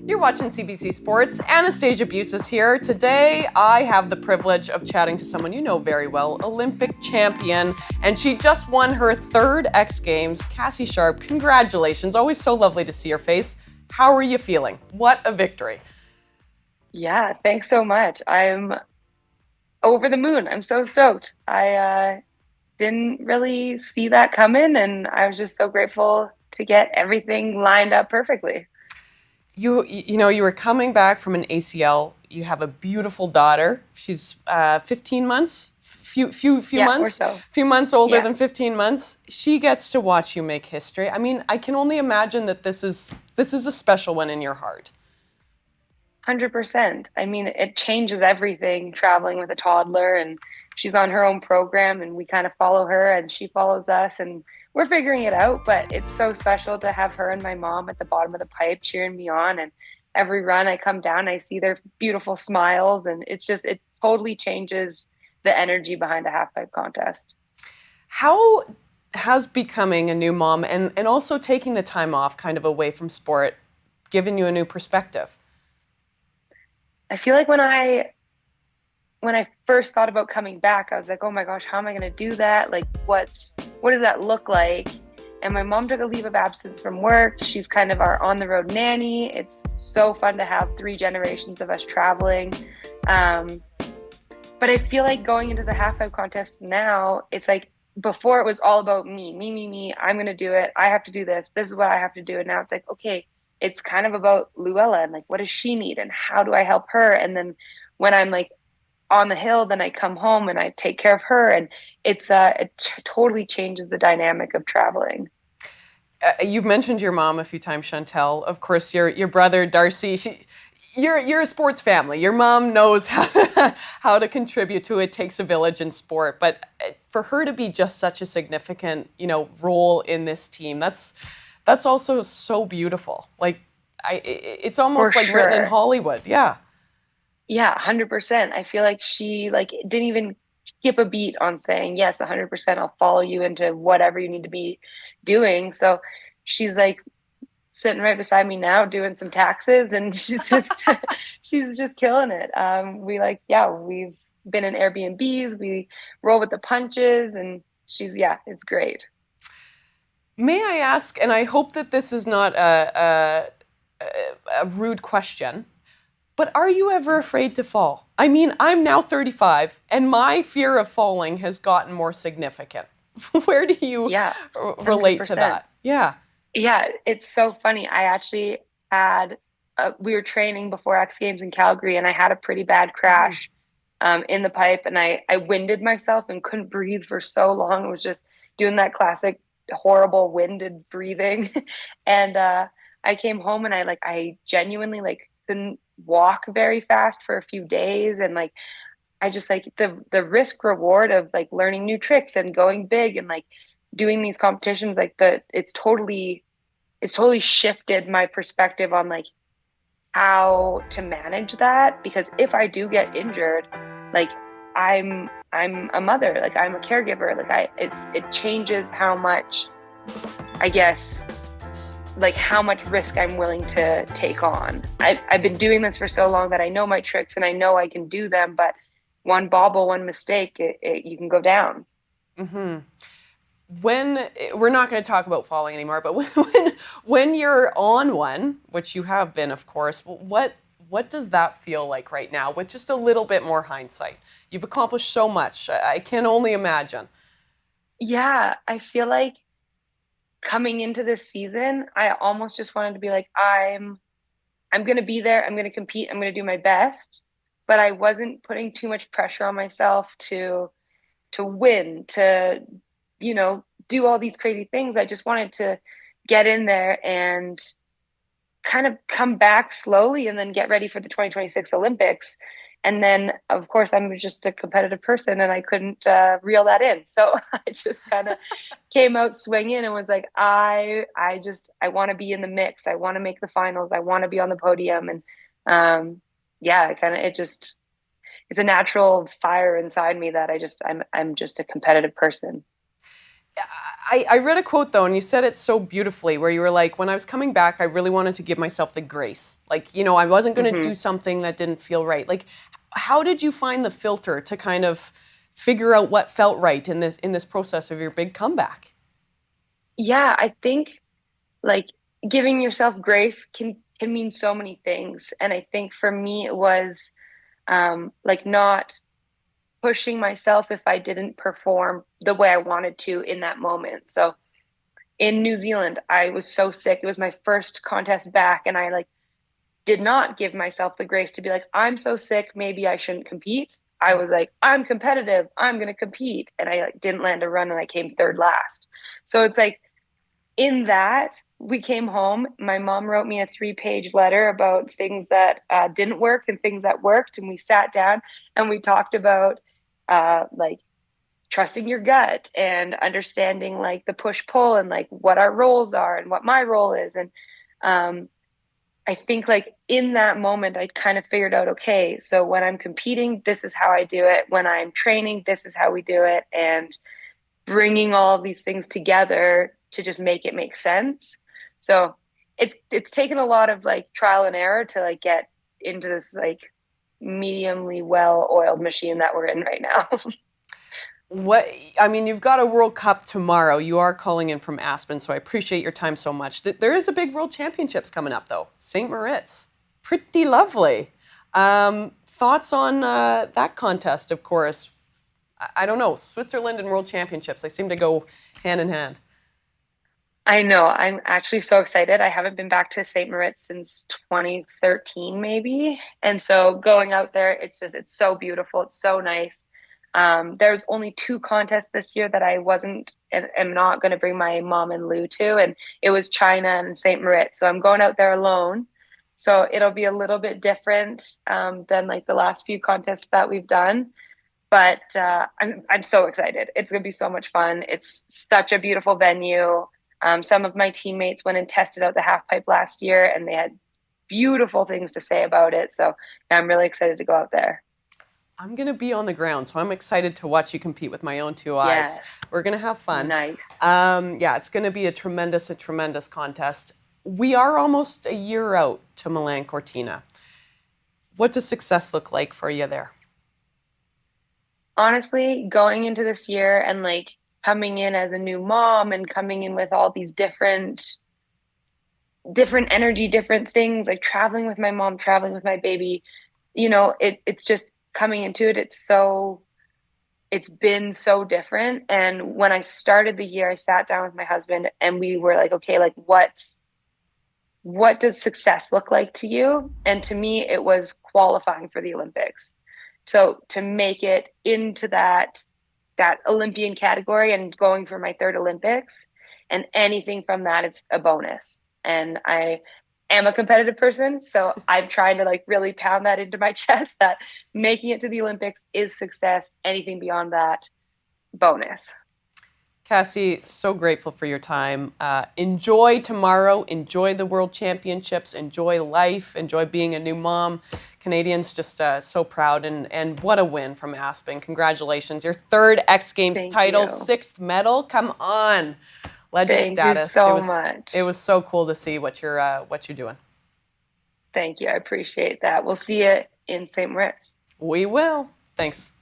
You're watching CBC Sports. Anastasia Busis here. Today, I have the privilege of chatting to someone you know very well, Olympic champion, and she just won her third X Games, Cassie Sharpe. Congratulations. Always so lovely to see your face. How are you feeling? What a victory. Yeah, thanks so much. I'm over the moon. I'm so stoked. I didn't really see that coming, and I was just so grateful to get everything lined up perfectly. You were coming back from an ACL. You have a beautiful daughter. She's 15 months, Yeah, or so. few months older Yeah, than 15 months. She gets to watch you make history. I mean, I can only imagine that this is a special one in your heart. 100%. I mean, it changes everything traveling with a toddler, and she's on her own program, and we kind of follow her, and she follows us, and we're figuring it out. But it's so special to have her and my mom at the bottom of the pipe cheering me on. And every run I come down, I see their beautiful smiles, and it totally changes the energy behind a half pipe contest. How has becoming a new mom and also taking the time off kind of away from sport given you a new perspective? I feel like when I first thought about coming back, I was like, oh my gosh, how am I going to do that? Like, what does that look like? And my mom took a leave of absence from work. She's kind of our on the road nanny. It's so fun to have three generations of us traveling. Um, but I feel like going into the half pipe contest now, it's like before it was all about me. I'm going to do it. I have to do this. This is what I have to do. And now it's like, okay, it's kind of about Luella and like, what does she need and how do I help her? And then when I'm like on the hill, then I come home and I take care of her. And totally changes the dynamic of traveling. You've mentioned your mom a few times, Chantel. Of course, your brother Darcy. You're a sports family. Your mom knows how to contribute to it. Takes a village in sport, but for her to be just such a significant role in this team, that's also so beautiful. Like it's For almost like written in sure. Hollywood. Yeah. Yeah, 100%. I feel like she like didn't even skip a beat on saying, yes, 100%, I'll follow you into whatever you need to be doing. So she's like sitting right beside me now doing some taxes, and she's just she's just killing it. We've been in Airbnbs, we roll with the punches, and it's great. May I ask, and I hope that this is not a rude question, but are you ever afraid to fall? I mean, I'm now 35, and my fear of falling has gotten more significant. Where do you Yeah, relate to 100%. that? Yeah. Yeah, it's so funny. I actually had we were training before X Games in Calgary, and I had a pretty bad Mhm. crash in the pipe, and I winded myself and couldn't breathe for so long. It was just doing that classic horrible winded breathing, and I came home and I genuinely like couldn't walk very fast for a few days, and like I just like the risk reward of like learning new tricks and going big and like doing these competitions like the it's totally shifted my perspective on like how to manage that, because if I do get injured, like I'm a mother, like I'm a caregiver, like it changes how much, I guess, like how much risk I'm willing to take on. I've been doing this for so long that I know my tricks and I know I can do them, but one bobble, one mistake, you can go down. Hmm. When we're not going to talk about falling anymore, but when you're on one, which you have been, of course, what does that feel like right now with just a little bit more hindsight? You've accomplished so much. I can only imagine. Yeah, I feel like coming into this season, I almost just wanted to be like, I'm going to be there. I'm going to compete. I'm going to do my best. But I wasn't putting too much pressure on myself to win, to do all these crazy things. I just wanted to get in there and kind of come back slowly and then get ready for the 2026 Olympics. And then, of course, I'm just a competitive person and I couldn't reel that in. So I just kind of came out swinging and was like, I want to be in the mix. I want to make the finals. I want to be on the podium. And yeah, it's a natural fire inside me that I'm just a competitive person. I read a quote though, and you said it so beautifully, where you were like, when I was coming back, I really wanted to give myself the grace. Like, I wasn't going to Hmm. do something that didn't feel right. Like, how did you find the filter to kind of figure out what felt right in this process of your big comeback? Yeah, I think like giving yourself grace can mean so many things. And I think for me it was like not pushing myself if I didn't perform the way I wanted to in that moment. So in New Zealand, I was so sick. It was my first contest back, and I like did not give myself the grace to be like, I'm so sick, maybe I shouldn't compete. I was like, I'm competitive, I'm going to compete. And I like didn't land a run and I came third last. So it's like in that we came home, my mom wrote me a 3-page letter about things that didn't work and things that worked. And we sat down and we talked about like trusting your gut and understanding like the push pull and like what our roles are and what my role is. And um, I think like in that moment, I kind of figured out, okay, so when I'm competing, this is how I do it. When I'm training, this is how we do it. And bringing all of these things together to just make it make sense. So it's taken a lot of like trial and error to like get into this like mediumly well oiled machine that we're in right now. What I mean, you've got a World Cup tomorrow. You are calling in from Aspen, so I appreciate your time so much. There is a big World Championships coming up, though. St. Moritz, pretty lovely. Thoughts on that contest? Of course, I don't know. Switzerland and World Championships, they seem to go hand in hand. I know. I'm actually so excited. I haven't been back to St. Moritz since 2013, maybe. And so going out there, it's so beautiful. It's so nice. There's only 2 contests this year that I wasn't and am not going to bring my mom and Lou to, and it was China and St. Moritz. So I'm going out there alone. So it'll be a little bit different than like the last few contests that we've done. But I'm so excited. It's going to be so much fun. It's such a beautiful venue. Some of my teammates went and tested out the half pipe last year, and they had beautiful things to say about it. So yeah, I'm really excited to go out there. I'm going to be on the ground, so I'm excited to watch you compete with my own two eyes. Yes, We're going to have fun. nice. Yeah, it's going to be a tremendous contest. We are almost a year out to Milan Cortina. What does success look like for you there? Honestly, going into this year and like coming in as a new mom and coming in with all these different energy, different things, like traveling with my mom, traveling with my baby, it's just coming into it. It's been so different. And when I started the year, I sat down with my husband and we were like, okay, like what does success look like to you? And to me, it was qualifying for the Olympics. So to make it into that Olympian category and going for my third Olympics, and anything from that is a bonus. And I am a competitive person, so I'm trying to like really pound that into my chest that making it to the Olympics is success. Anything beyond that, bonus. Cassie, so grateful for your time. Enjoy tomorrow. Enjoy the World Championships. Enjoy life. Enjoy being a new mom. Canadians just so proud. And what a win from Aspen. Congratulations. Your third X Games Thank title, you. sixth medal. Come on. Legend Thank you status. It so was much. it was so cool to see what you're doing. Thank you. I appreciate that. We'll see you in St. Moritz. We will. Thanks.